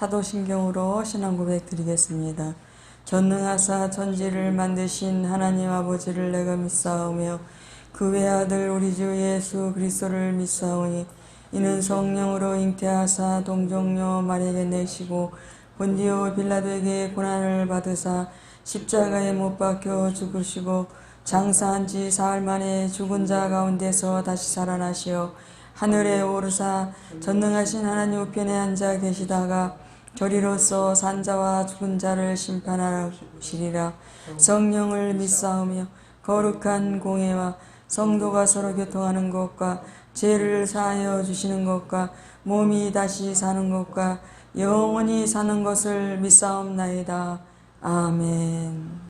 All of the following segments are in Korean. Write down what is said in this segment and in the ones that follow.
사도신경으로 신앙 고백 드리겠습니다. 전능하사 천지를 만드신 하나님 아버지를 내가 믿사오며 그 외아들 우리 주 예수 그리스도를 믿사오니 이는 성령으로 잉태하사 동정녀 마리아에게 내시고 본디오 빌라도에게 고난을 받으사 십자가에 못 박혀 죽으시고 장사한 지 사흘 만에 죽은 자 가운데서 다시 살아나시어 하늘에 오르사 전능하신 하나님 우편에 앉아 계시다가 저리로서 산자와 죽은 자를 심판하시리라. 성령을 믿사오며 거룩한 공예와 성도가 서로 교통하는 것과 죄를 사하여 주시는 것과 몸이 다시 사는 것과 영원히 사는 것을 믿사옵나이다. 아멘.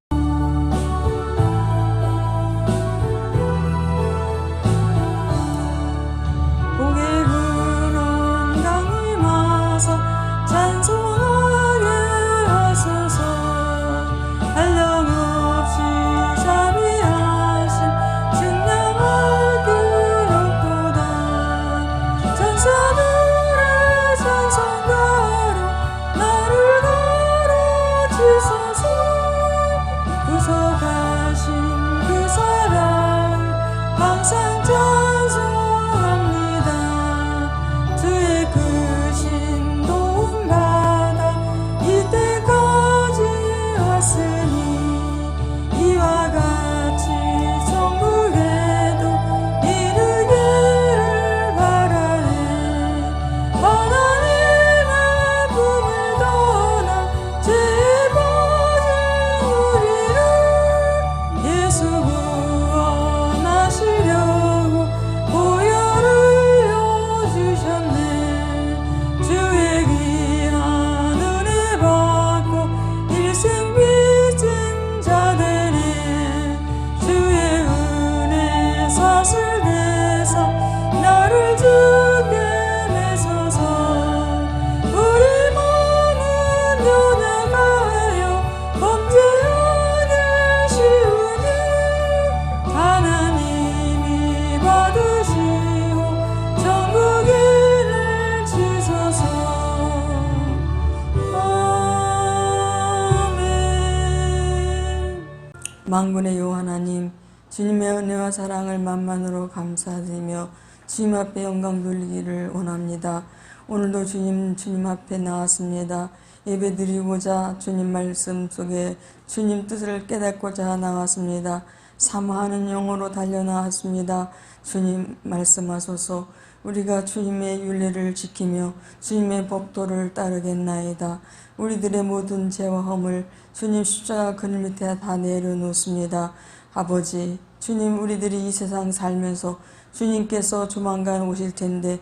만군의 여호와 하나님, 주님의 은혜와 사랑을 만만으로 감사드리며 주님 앞에 영광 돌리기를 원합니다. 오늘도 주님 앞에 나왔습니다. 예배드리고자 주님 말씀 속에 주님 뜻을 깨닫고자 나왔습니다. 사모하는 영으로 달려나왔습니다. 주님 말씀하소서. 우리가 주님의 율례를 지키며 주님의 법도를 따르겠나이다. 우리들의 모든 죄와 허물 주님 십자가 그늘 밑에 다 내려놓습니다. 아버지, 주님 우리들이 이 세상 살면서 주님께서 조만간 오실 텐데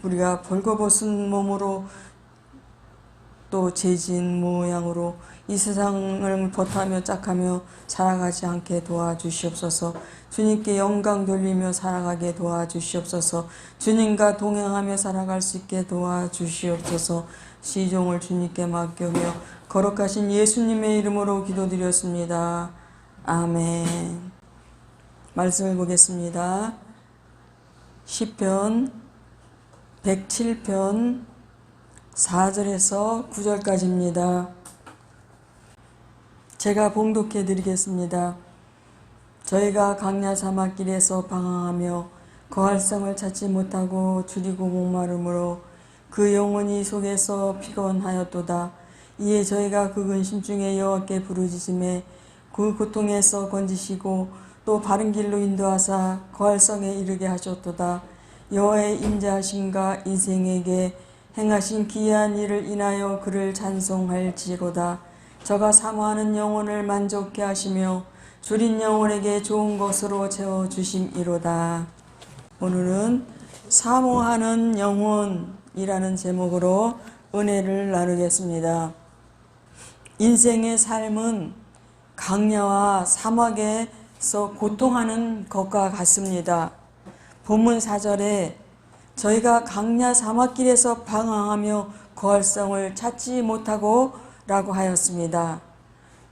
우리가 벌거벗은 몸으로 또 죄진 모양으로 이 세상을 버타며 짝하며 살아가지 않게 도와주시옵소서. 주님께 영광 돌리며 살아가게 도와주시옵소서. 주님과 동행하며 살아갈 수 있게 도와주시옵소서. 시종을 주님께 맡겨며 거룩하신 예수님의 이름으로 기도드렸습니다. 아멘. 말씀을 보겠습니다. 시편 107편 4절에서 9절까지입니다. 제가 봉독해 드리겠습니다. 저희가 강야 사막길에서 방황하며 거할성을 찾지 못하고 줄이고 목마름으로 그 영혼이 속에서 피곤하였도다. 이에 저희가 그 근심 중에 여호와께 부르짖음에 그 고통에서 건지시고 또 바른 길로 인도하사 거할성에 이르게 하셨도다. 여호와의 인자하심과 인생에게 행하신 기이한 일을 인하여 그를 찬송할지로다. 저가 사모하는 영혼을 만족케 하시며 줄인 영혼에게 좋은 것으로 채워주심이로다. 오늘은 사모하는 영혼이라는 제목으로 은혜를 나누겠습니다. 인생의 삶은 강야와 사막에서 고통하는 것과 같습니다. 본문 4절에 저희가 강야 사막길에서 방황하며 거할성을 찾지 못하고 라고 하였습니다.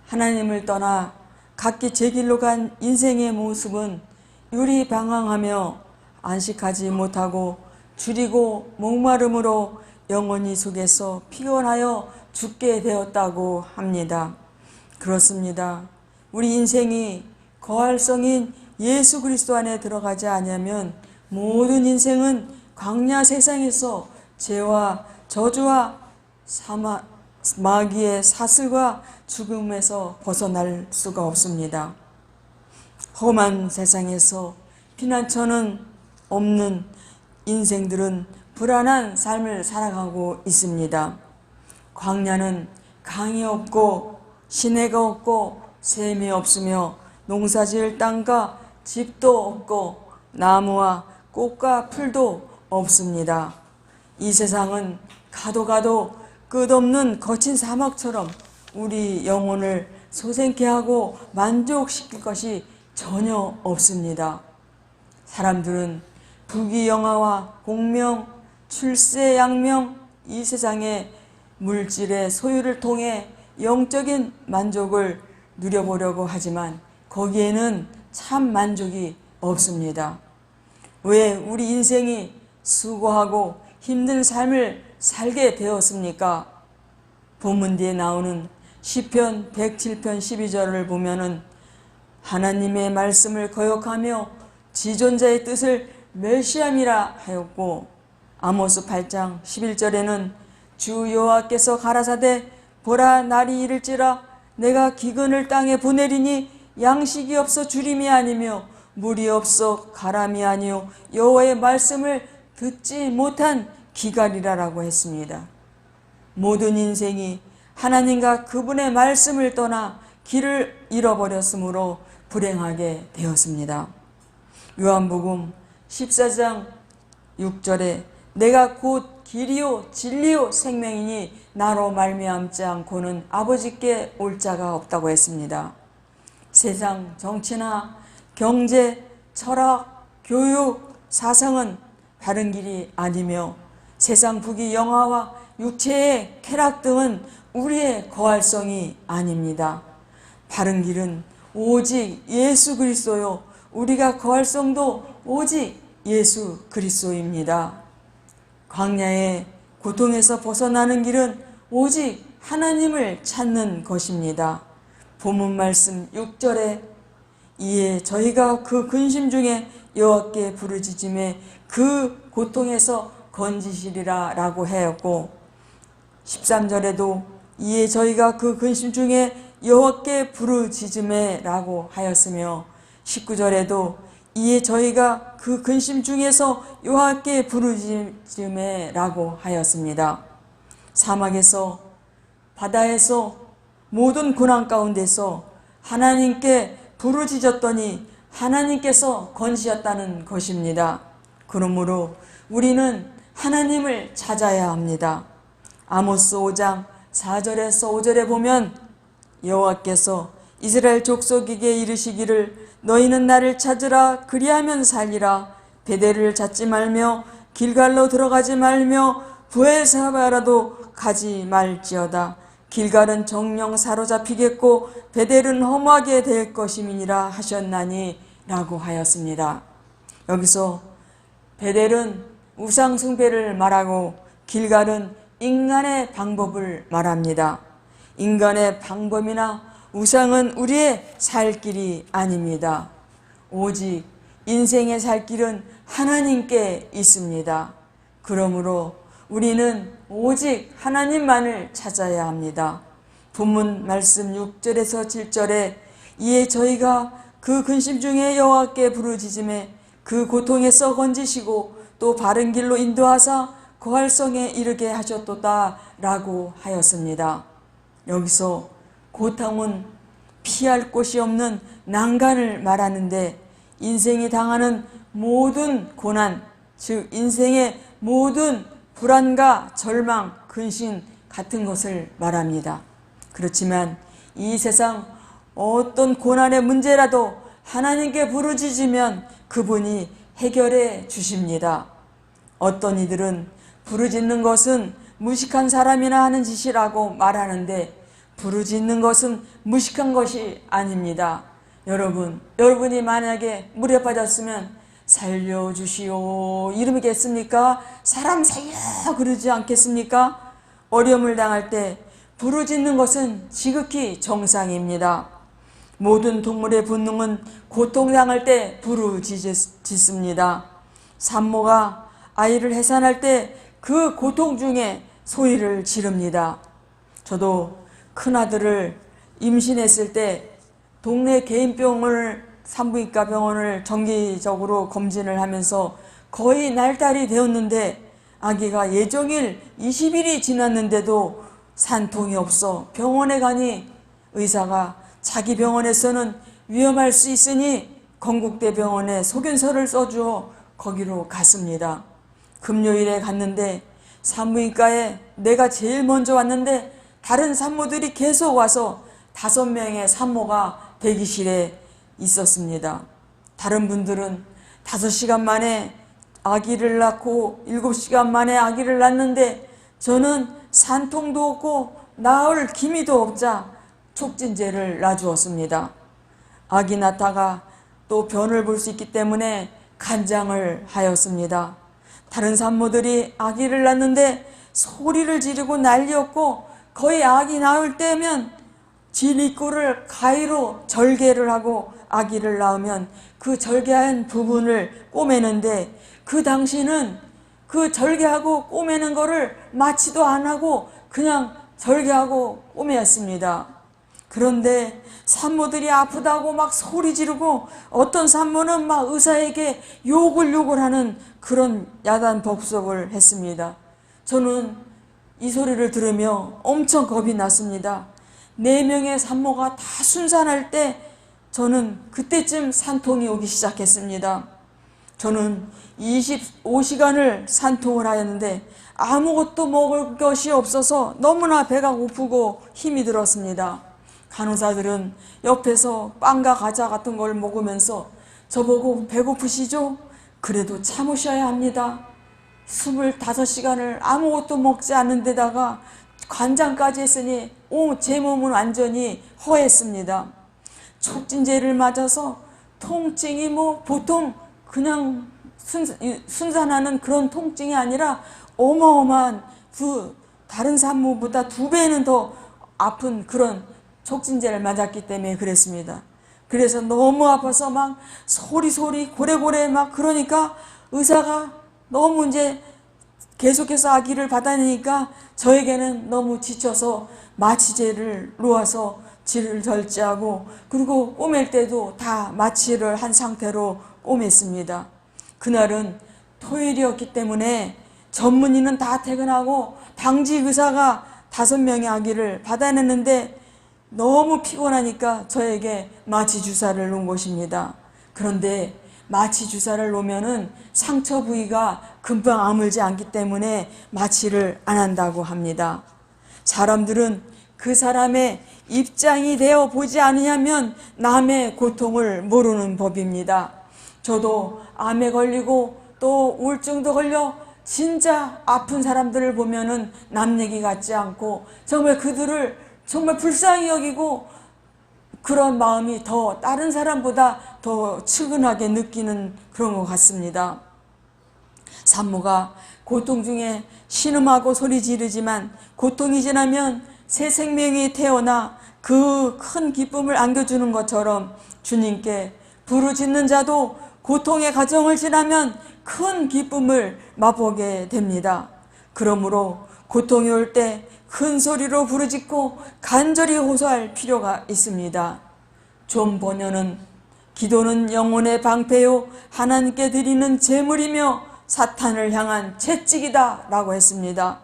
하나님을 떠나 각기 제 길로 간 인생의 모습은 유리 방황하며 안식하지 못하고 줄이고 목마름으로 영혼이 속에서 피곤하여 죽게 되었다고 합니다. 그렇습니다. 우리 인생이 거할성인 예수 그리스도 안에 들어가지 않으면 모든 인생은 광야 세상에서 죄와 저주와 마귀의 사슬과 죽음에서 벗어날 수가 없습니다. 험한 세상에서 피난처는 없는 인생들은 불안한 삶을 살아가고 있습니다. 광야는 강이 없고 시내가 없고 샘이 없으며 농사지을 땅과 집도 없고 나무와 꽃과 풀도 없습니다. 이 세상은 가도 끝없는 거친 사막처럼 우리 영혼을 소생케 하고 만족시킬 것이 전혀 없습니다. 사람들은 부귀영화와 공명, 출세, 양명, 이 세상의 물질의 소유를 통해 영적인 만족을 누려보려고 하지만 거기에는 참 만족이 없습니다. 왜 우리 인생이 수고하고 힘든 삶을 살게 되었습니까? 본문 뒤에 나오는 시편 107편 12절을 보면은 하나님의 말씀을 거역하며 지존자의 뜻을 멸시함이라 하였고, 아모스 8장 11절에는 주 여호와께서 가라사대 보라 날이 이를지라 내가 기근을 땅에 보내리니 양식이 없어 주림이 아니며 물이 없어 가람이 아니요 여호와의 말씀을 듣지 못한 기갈이라라고 했습니다. 모든 인생이 하나님과 그분의 말씀을 떠나 길을 잃어버렸으므로 불행하게 되었습니다. 요한복음 14장 6절에 내가 곧 길이요 진리요 생명이니 나로 말미암지 않고는 아버지께 올 자가 없다고 했습니다. 세상 정치나 경제, 철학, 교육, 사상은 바른 길이 아니며 세상 부귀 영화와 육체의 쾌락 등은 우리의 거할성이 아닙니다. 바른 길은 오직 예수 그리스도요, 우리가 거할성도 오직 예수 그리스도입니다. 광야의 고통에서 벗어나는 길은 오직 하나님을 찾는 것입니다. 본문 말씀 6절에 이에 저희가 그 근심 중에 여호와께 부르짖음에 그 고통에서 건지시리라 라고 하였고, 13절에도 이에 저희가 그 근심 중에 여호와께 부르짖음에 라고 하였으며, 19절에도 이에 저희가 그 근심 중에서 여호와께 부르짖음에 라고 하였습니다. 사막에서, 바다에서, 모든 고난 가운데서 하나님께 부르짖었더니 하나님께서 건지셨다는 것입니다. 그러므로 우리는 하나님을 찾아야 합니다. 아모스 5장 4절에서 5절에 보면 여호와께서 이스라엘 족속에게 이르시기를 너희는 나를 찾으라 그리하면 살리라. 베델을 찾지 말며 길갈로 들어가지 말며 브엘사바라도 가지 말지어다. 길갈은 정령 사로잡히겠고 베델은 허무하게 될 것임이니라 하셨나니 라고 하였습니다. 여기서 베델은 우상 숭배를 말하고 길갈은 인간의 방법을 말합니다. 인간의 방법이나 우상은 우리의 살 길이 아닙니다. 오직 인생의 살 길은 하나님께 있습니다. 그러므로 우리는 오직 하나님만을 찾아야 합니다. 본문 말씀 6절에서 7절에 이에 저희가 그 근심 중에 여호와께 부르짖음에 그 고통에서 건지시고 또 바른 길로 인도하사 거할성에 이르게 하셨도다 라고 하였습니다. 여기서 고통은 피할 곳이 없는 난간을 말하는데 인생이 당하는 모든 고난, 즉 인생의 모든 불안과 절망, 근심 같은 것을 말합니다. 그렇지만 이 세상 어떤 고난의 문제라도 하나님께 부르짖으면 그분이 해결해 주십니다. 어떤 이들은 부르짖는 것은 무식한 사람이나 하는 짓이라고 말하는데 부르짖는 것은 무식한 것이 아닙니다. 여러분이 만약에 물에 빠졌으면 살려주시오 이러겠습니까? 사람 살려 그러지 않겠습니까? 어려움을 당할 때 부르짖는 것은 지극히 정상입니다. 모든 동물의 본능은 고통당할 때 부르짖습니다. 산모가 아이를 해산할 때 그 고통 중에 소리를 지릅니다. 저도 큰아들을 임신했을 때 동네 개인병원을 산부인과 병원을 정기적으로 검진을 하면서 거의 날달이 되었는데 아기가 예정일 20일이 지났는데도 산통이 없어 병원에 가니 의사가 자기 병원에서는 위험할 수 있으니 건국대병원에 소견서를 써주어 거기로 갔습니다. 금요일에 갔는데 산부인과에 내가 제일 먼저 왔는데 다른 산모들이 계속 와서 5명의 산모가 대기실에 있었습니다. 다른 분들은 5시간 만에 아기를 낳고 7시간 만에 아기를 낳는데 저는 산통도 없고 낳을 기미도 없자 촉진제를 놔주었습니다. 아기 낳다가 또 변을 볼 수 있기 때문에 간장을 하였습니다. 다른 산모들이 아기를 낳는데 소리를 지르고 난리였고 거의 아기 낳을 때면 진입구를 가위로 절개를 하고 아기를 낳으면 그 절개한 부분을 꼬매는데 그 당시는 그 절개하고 꼬매는 거를 마취도 안 하고 그냥 절개하고 꼬매었습니다. 그런데 산모들이 아프다고 막 소리 지르고 어떤 산모는 막 의사에게 욕을 하는 그런 야단 복속을 했습니다. 저는 이 소리를 들으며 엄청 겁이 났습니다. 4명의 산모가 다 순산할 때 저는 그때쯤 산통이 오기 시작했습니다. 저는 25시간을 산통을 하였는데 아무것도 먹을 것이 없어서 너무나 배가 고프고 힘이 들었습니다. 간호사들은 옆에서 빵과 과자 같은 걸 먹으면서 저보고 배고프시죠? 그래도 참으셔야 합니다. 25시간을 아무것도 먹지 않는 데다가 관장까지 했으니 제 몸은 완전히 허했습니다. 촉진제를 맞아서 통증이 보통 그냥 순산하는 그런 통증이 아니라 어마어마한 다른 산모보다 2배는 더 아픈 그런 촉진제를 맞았기 때문에 그랬습니다. 그래서 너무 아파서 막 소리 고래고래 막 그러니까 의사가 너무 이제 계속해서 아기를 받아내니까 저에게는 너무 지쳐서 마취제를 놓아서 질을 절제하고 그리고 꼬맬 때도 다 마취를 한 상태로 꼬맸습니다. 그날은 토요일이었기 때문에 전문의는 다 퇴근하고 당직 의사가 5명의 아기를 받아냈는데 너무 피곤하니까 저에게 마취 주사를 놓은 것입니다. 그런데 마취 주사를 놓으면은 상처 부위가 금방 아물지 않기 때문에 마취를 안 한다고 합니다. 사람들은 그 사람의 입장이 되어 보지 않으냐면 남의 고통을 모르는 법입니다. 저도 암에 걸리고 또 우울증도 걸려 진짜 아픈 사람들을 보면은 남 얘기 같지 않고 정말 그들을 정말 불쌍히 여기고 그런 마음이 더 다른 사람보다 더 측은하게 느끼는 그런 것 같습니다. 산모가 고통 중에 신음하고 소리 지르지만 고통이 지나면 새 생명이 태어나 그 큰 기쁨을 안겨주는 것처럼 주님께 부르짖는 자도 고통의 과정을 지나면 큰 기쁨을 맛보게 됩니다. 그러므로 고통이 올 때 큰 소리로 부르짖고 간절히 호소할 필요가 있습니다. 존 버녀는 기도는 영혼의 방패요 하나님께 드리는 제물이며 사탄을 향한 채찍이다 라고 했습니다.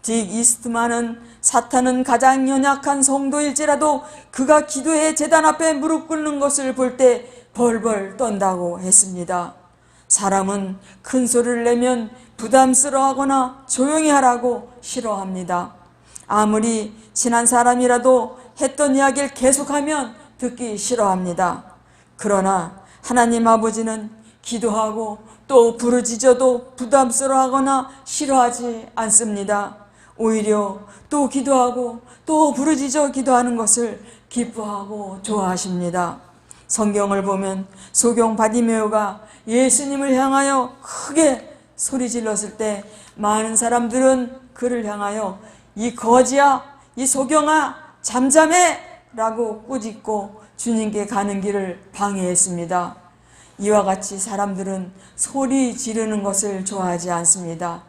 딕 이스트만은 사탄은 가장 연약한 성도일지라도 그가 기도의 제단 앞에 무릎 꿇는 것을 볼 때 벌벌 떤다고 했습니다. 사람은 큰 소리를 내면 부담스러워하거나 조용히 하라고 싫어합니다. 아무리 친한 사람이라도 했던 이야기를 계속하면 듣기 싫어합니다. 그러나 하나님 아버지는 기도하고 또 부르짖어도 부담스러워하거나 싫어하지 않습니다. 오히려 또 기도하고 또 부르짖어 기도하는 것을 기뻐하고 좋아하십니다. 성경을 보면 소경 바디메오가 예수님을 향하여 크게 소리 질렀을 때 많은 사람들은 그를 향하여 이 거지야, 이 소경아, 잠잠해! 라고 꾸짖고 주님께 가는 길을 방해했습니다. 이와 같이 사람들은 소리 지르는 것을 좋아하지 않습니다.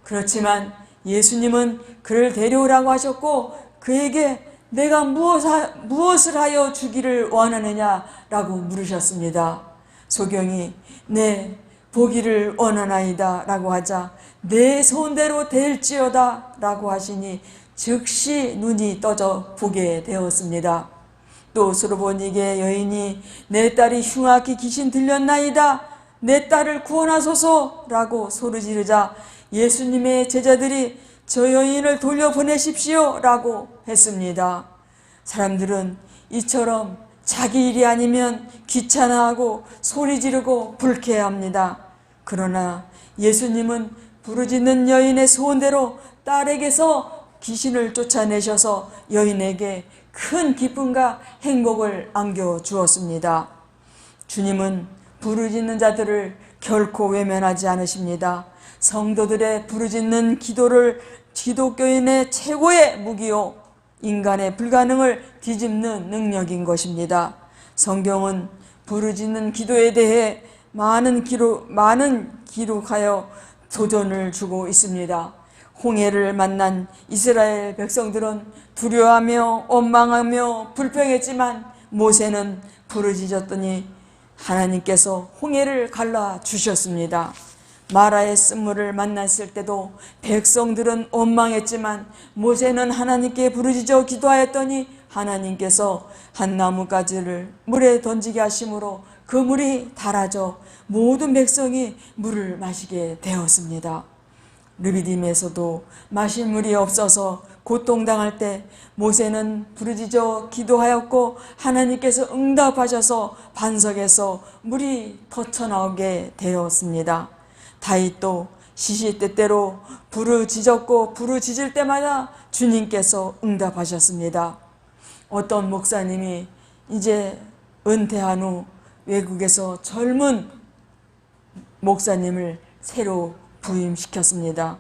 그렇지만 예수님은 그를 데려오라고 하셨고 그에게 내가 무엇을 하여 주기를 원하느냐라고 물으셨습니다. 소경이 네 보기를 원하나이다 라고 하자 내 소원대로 될지어다 라고 하시니 즉시 눈이 떠져 보게 되었습니다. 또 수르보니게 여인이 내 딸이 흉악히 귀신 들렸나이다 내 딸을 구원하소서 라고 소리 지르자 예수님의 제자들이 저 여인을 돌려보내십시오 라고 했습니다. 사람들은 이처럼 자기 일이 아니면 귀찮아하고 소리 지르고 불쾌해합니다. 그러나 예수님은 부르짖는 여인의 소원대로 딸에게서 귀신을 쫓아내셔서 여인에게 큰 기쁨과 행복을 안겨주었습니다. 주님은 부르짖는 자들을 결코 외면하지 않으십니다. 성도들의 부르짖는 기도를 기독교인의 최고의 무기요 인간의 불가능을 뒤집는 능력인 것입니다. 성경은 부르짖는 기도에 대해 많은 기록하여 도전을 주고 있습니다. 홍해를 만난 이스라엘 백성들은 두려워하며 원망하며 불평했지만 모세는 부르짖었더니 하나님께서 홍해를 갈라주셨습니다. 마라의 쓴물을 만났을 때도 백성들은 원망했지만 모세는 하나님께 부르짖어 기도하였더니 하나님께서 한 나뭇가지를 물에 던지게 하심으로 그 물이 닳아져 모든 백성이 물을 마시게 되었습니다. 르비딤에서도 마실 물이 없어서 고통당할 때 모세는 부르짖어 기도하였고 하나님께서 응답하셔서 반석에서 물이 터쳐나오게 되었습니다. 다윗도 시시때때로 부르짖었고 부르짖을 때마다 주님께서 응답하셨습니다. 어떤 목사님이 이제 은퇴한 후 외국에서 젊은 목사님을 새로 부임시켰습니다.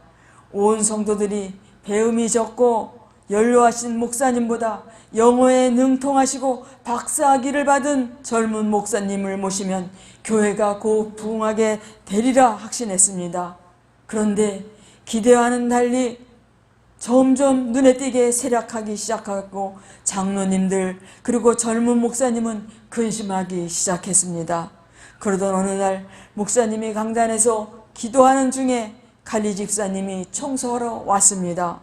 온 성도들이 배움이 적고 연로하신 목사님보다 영어에 능통하시고 박사학위를 받은 젊은 목사님을 모시면 교회가 곧 부흥하게 되리라 확신했습니다. 그런데 기대와는 달리 점점 눈에 띄게 쇠락하기 시작하고 장로님들 그리고 젊은 목사님은 근심하기 시작했습니다. 그러던 어느 날 목사님이 강단에서 기도하는 중에 갈리 집사님이 청소하러 왔습니다.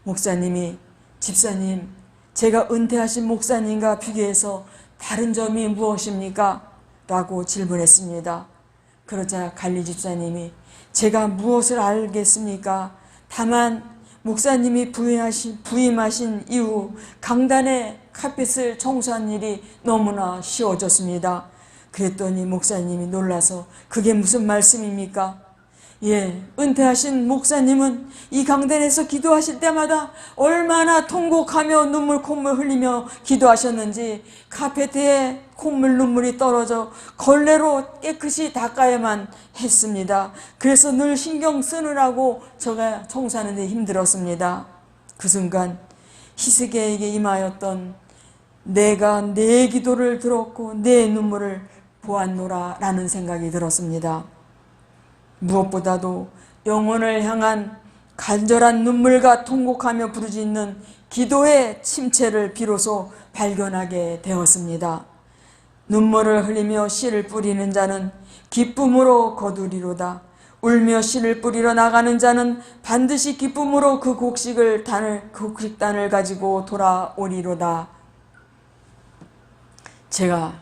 목사님이 집사님 제가 은퇴하신 목사님과 비교해서 다른 점이 무엇입니까? 라고 질문했습니다. 그러자 갈리 집사님이 제가 무엇을 알겠습니까? 다만 목사님이 부임하신 이후 강단의 카펫을 청소한 일이 너무나 쉬워졌습니다. 그랬더니 목사님이 놀라서 그게 무슨 말씀입니까? 예, 은퇴하신 목사님은 이 강단에서 기도하실 때마다 얼마나 통곡하며 콧물 흘리며 기도하셨는지 카페트에 콧물 눈물이 떨어져 걸레로 깨끗이 닦아야만 했습니다. 그래서 늘 신경 쓰느라고 제가 청소하는 데 힘들었습니다. 그 순간 히스기야에게 임하였던 내가 내 기도를 들었고 내 눈물을 보았노라 라는 생각이 들었습니다. 무엇보다도 영혼을 향한 간절한 눈물과 통곡하며 부르짖는 기도의 침체를 비로소 발견하게 되었습니다. 눈물을 흘리며 씨를 뿌리는 자는 기쁨으로 거두리로다. 울며 씨를 뿌리러 나가는 자는 반드시 기쁨으로 그 곡식단을 가지고 돌아오리로다. 제가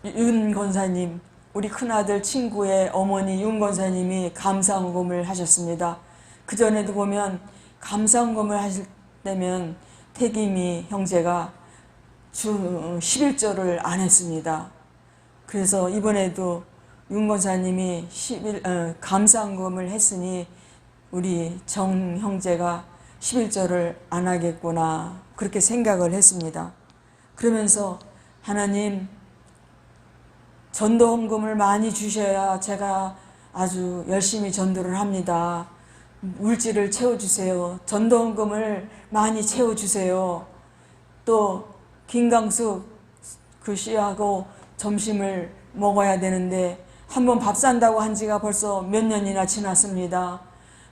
윤 권사님, 우리 큰아들 친구의 어머니 윤 권사님이 감사헌금을 하셨습니다. 그전에도 보면 감사헌금을 하실 때면 태김이 형제가 11조를 안 했습니다. 그래서 이번에도 윤 권사님이 감사헌금을 했으니 우리 정 형제가 11조를 안 하겠구나 그렇게 생각을 했습니다. 그러면서 하나님 전도헌금을 많이 주셔야 제가 아주 열심히 전도를 합니다. 물질을 채워주세요. 전도헌금을 많이 채워주세요. 또 김강숙 그 씨하고 점심을 먹어야 되는데 한번 밥 산다고 한 지가 벌써 몇 년이나 지났습니다.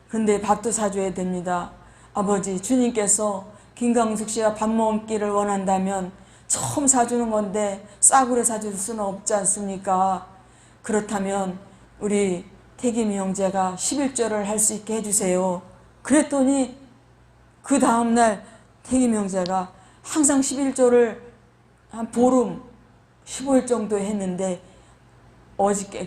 근데 밥도 사줘야 됩니다. 아버지, 주님께서 김강숙 씨와 밥 먹기를 원한다면 처음 사주는 건데 싸구려 사줄 수는 없지 않습니까? 그렇다면 우리 태김이 형제가 11조를 할 수 있게 해주세요. 그랬더니 그 다음날 태김이 형제가 항상 11조를 한 보름 15일 정도 했는데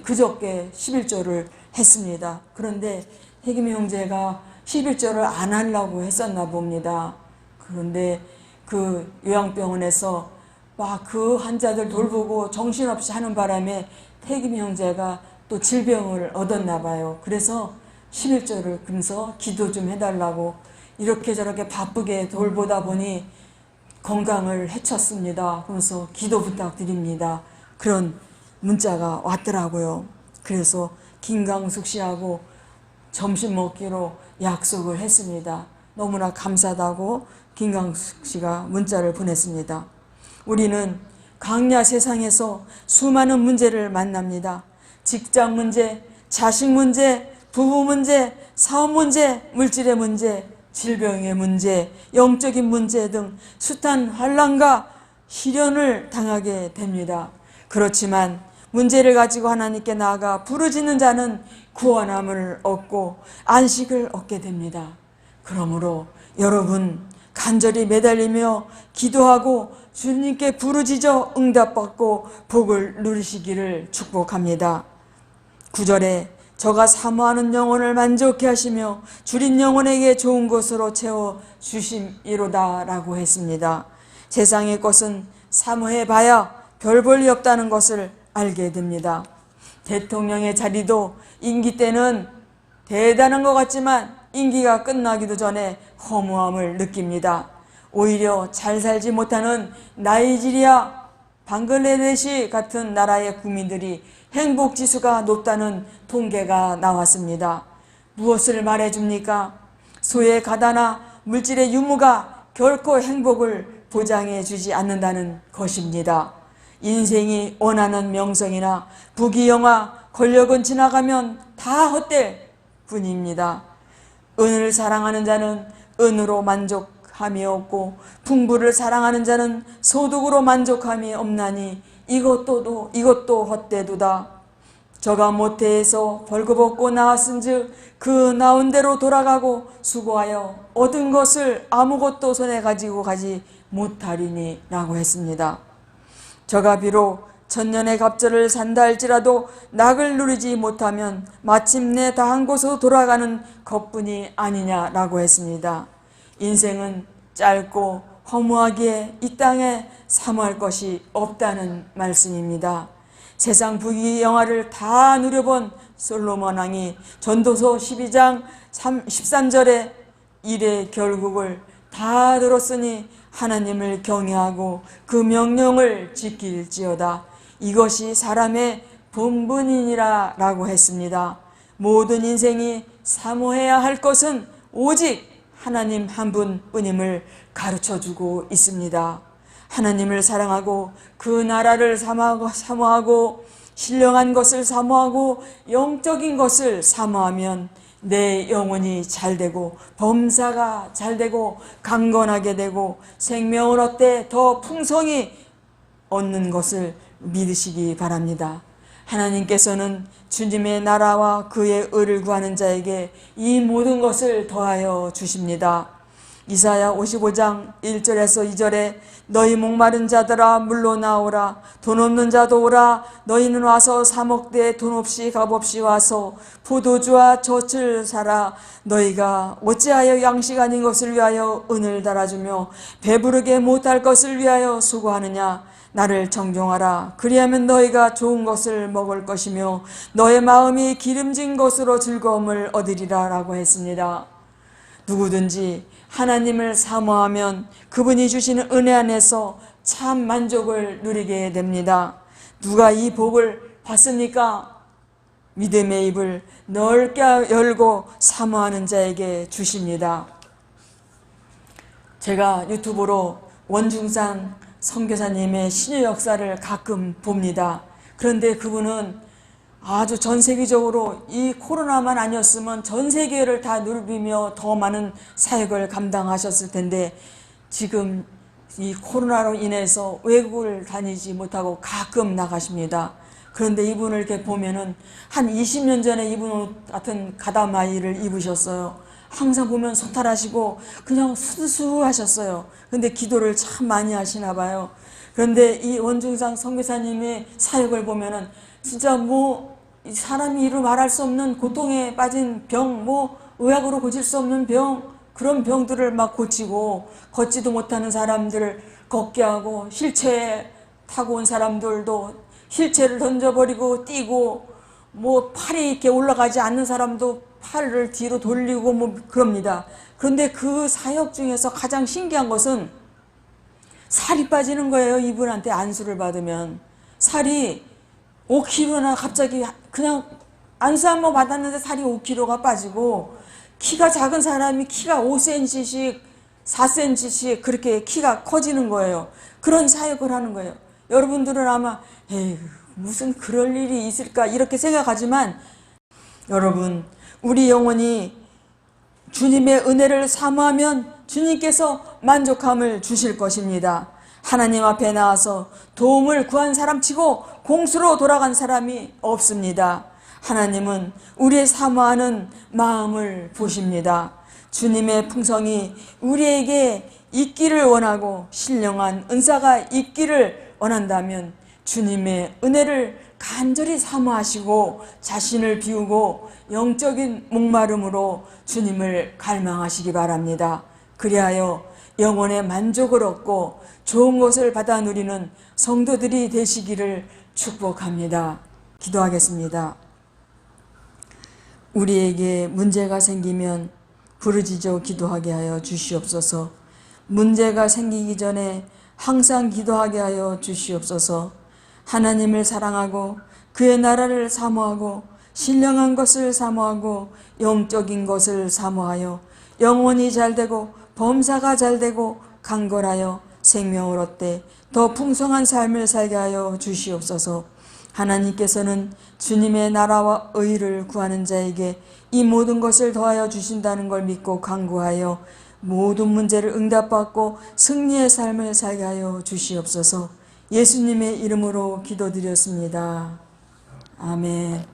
그저께 11조를 했습니다. 그런데 태김이 형제가 11조를 안 하려고 했었나 봅니다. 그런데 그 요양병원에서 막 그 환자들 돌보고 정신없이 하는 바람에 태김이 형제가 또 질병을 얻었나 봐요. 그래서 11조를 그러면서 기도 좀 해달라고 이렇게 저렇게 바쁘게 돌보다 보니 건강을 해쳤습니다. 그래서 기도 부탁드립니다. 그런 문자가 왔더라고요. 그래서 김강숙 씨하고 점심 먹기로 약속을 했습니다. 너무나 감사하다고 김강숙 씨가 문자를 보냈습니다. 우리는 광야 세상에서 수많은 문제를 만납니다. 직장 문제, 자식 문제, 부부 문제, 사업 문제, 물질의 문제, 질병의 문제, 영적인 문제 등 숱한 환난과 시련을 당하게 됩니다. 그렇지만 문제를 가지고 하나님께 나아가 부르짖는 자는 구원함을 얻고 안식을 얻게 됩니다. 그러므로 여러분 간절히 매달리며 기도하고 주님께 부르짖어 응답받고 복을 누리시기를 축복합니다. 9절에 저가 사모하는 영혼을 만족케 하시며 줄인 영혼에게 좋은 것으로 채워 주심이로다 라고 했습니다. 세상의 것은 사모해봐야 별 볼일 없다는 것을 알게 됩니다. 대통령의 자리도 임기 때는 대단한 것 같지만 임기가 끝나기도 전에 허무함을 느낍니다. 오히려 잘 살지 못하는 나이지리아, 방글라데시 같은 나라의 국민들이 행복지수가 높다는 통계가 나왔습니다. 무엇을 말해줍니까? 소의 가다나 물질의 유무가 결코 행복을 보장해 주지 않는다는 것입니다. 인생이 원하는 명성이나 부귀영화, 권력은 지나가면 다 헛될 뿐입니다. 은을 사랑하는 자는 은으로 만족함이 없고 풍부를 사랑하는 자는 소득으로 만족함이 없나니 이것도 헛되도다. 저가 모태에서 벌거벗고 나왔은즉 그 나온 대로 돌아가고 수고하여 얻은 것을 아무것도 손에 가지고 가지 못하리니 라고 했습니다. 저가 비록 천년의 갑절을 산다 할지라도 낙을 누리지 못하면 마침내 다한 곳으로 돌아가는 것뿐이 아니냐라고 했습니다. 인생은 짧고 허무하기에 이 땅에 사모할 것이 없다는 말씀입니다. 세상 부귀영화를 다 누려본 솔로몬 왕이 전도서 12장 13절에 일의 결국을 다 들었으니 하나님을 경외하고 그 명령을 지킬지어다. 이것이 사람의 본분이니라 라고 했습니다. 모든 인생이 사모해야 할 것은 오직 하나님 한 분뿐임을 가르쳐주고 있습니다. 하나님을 사랑하고 그 나라를 사모하고 신령한 것을 사모하고 영적인 것을 사모하면 내 영혼이 잘되고 범사가 잘되고 강건하게 되고 생명을 얻되 더 풍성히 얻는 것을 믿으시기 바랍니다. 하나님께서는 주님의 나라와 그의 의를 구하는 자에게 이 모든 것을 더하여 주십니다. 이사야 55장 1절에서 2절에 너희 목마른 자들아 물로 나오라. 돈 없는 자도 오라. 너희는 와서 사 먹되 돈 없이 값 없이 와서 포도주와 젖을 사라. 너희가 어찌하여 양식 아닌 것을 위하여 은을 달아주며 배부르게 못할 것을 위하여 수고하느냐. 나를 정종하라. 그리하면 너희가 좋은 것을 먹을 것이며 너의 마음이 기름진 것으로 즐거움을 얻으리라 라고 했습니다. 누구든지 하나님을 사모하면 그분이 주시는 은혜 안에서 참 만족을 누리게 됩니다. 누가 이 복을 받습니까? 믿음의 입을 넓게 열고 사모하는 자에게 주십니다. 제가 유튜브로 원중상 선교사님의 신유 역사를 가끔 봅니다. 그런데 그분은 아주 전 세계적으로 이 코로나만 아니었으면 전 세계를 다 누비며 더 많은 사역을 감당하셨을 텐데 지금 이 코로나로 인해서 외국을 다니지 못하고 가끔 나가십니다. 그런데 이분을 이렇게 보면은 한 20년 전에 이분 같은 가다마이를 입으셨어요. 항상 보면 소탈하시고 그냥 수수하셨어요. 그런데 기도를 참 많이 하시나 봐요. 그런데 이 원중상 선교사님의 사역을 보면은 진짜 사람이 이루 말할 수 없는 고통에 빠진 병, 의학으로 고칠 수 없는 병, 그런 병들을 막 고치고 걷지도 못하는 사람들을 걷게 하고 휠체어에 타고 온 사람들도 휠체어를 던져버리고 뛰고 팔이 이렇게 올라가지 않는 사람도 팔을 뒤로 돌리고 그럽니다. 그런데 그 사역 중에서 가장 신기한 것은 살이 빠지는 거예요. 이분한테 안수를 받으면 살이 5kg나 갑자기 그냥 안수 한번 받았는데 살이 5kg가 빠지고 키가 작은 사람이 키가 5cm씩 4cm씩 그렇게 키가 커지는 거예요. 그런 사역을 하는 거예요. 여러분들은 아마 에휴 무슨 그럴 일이 있을까 이렇게 생각하지만 여러분 우리 영혼이 주님의 은혜를 사모하면 주님께서 만족함을 주실 것입니다. 하나님 앞에 나와서 도움을 구한 사람치고 공수로 돌아간 사람이 없습니다. 하나님은 우리의 사모하는 마음을 보십니다. 주님의 풍성이 우리에게 있기를 원하고 신령한 은사가 있기를 원한다면 주님의 은혜를 간절히 사모하시고 자신을 비우고 영적인 목마름으로 주님을 갈망하시기 바랍니다. 그리하여 영혼의 만족을 얻고 좋은 것을 받아 누리는 성도들이 되시기를 축복합니다. 기도하겠습니다. 우리에게 문제가 생기면 부르짖어 기도하게 하여 주시옵소서. 문제가 생기기 전에 항상 기도하게 하여 주시옵소서. 하나님을 사랑하고 그의 나라를 사모하고 신령한 것을 사모하고 영적인 것을 사모하여 영혼이 잘되고 범사가 잘되고 강건하여 생명을 얻되 더 풍성한 삶을 살게 하여 주시옵소서. 하나님께서는 주님의 나라와 의를 구하는 자에게 이 모든 것을 더하여 주신다는 걸 믿고 간구하여 모든 문제를 응답받고 승리의 삶을 살게 하여 주시옵소서. 예수님의 이름으로 기도드렸습니다. 아멘.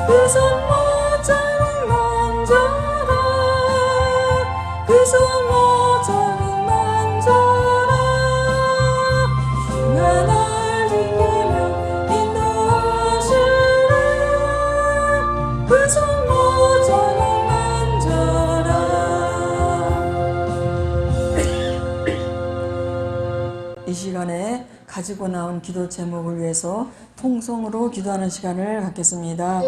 그 손 모자를 만져라 그 손 모자를 만져라 주가 날 지키며 인도하시네 그 손 모자를 만져라. 이 시간에 가지고 나온 기도 제목을 위해서 통성으로 기도하는 시간을 갖겠습니다.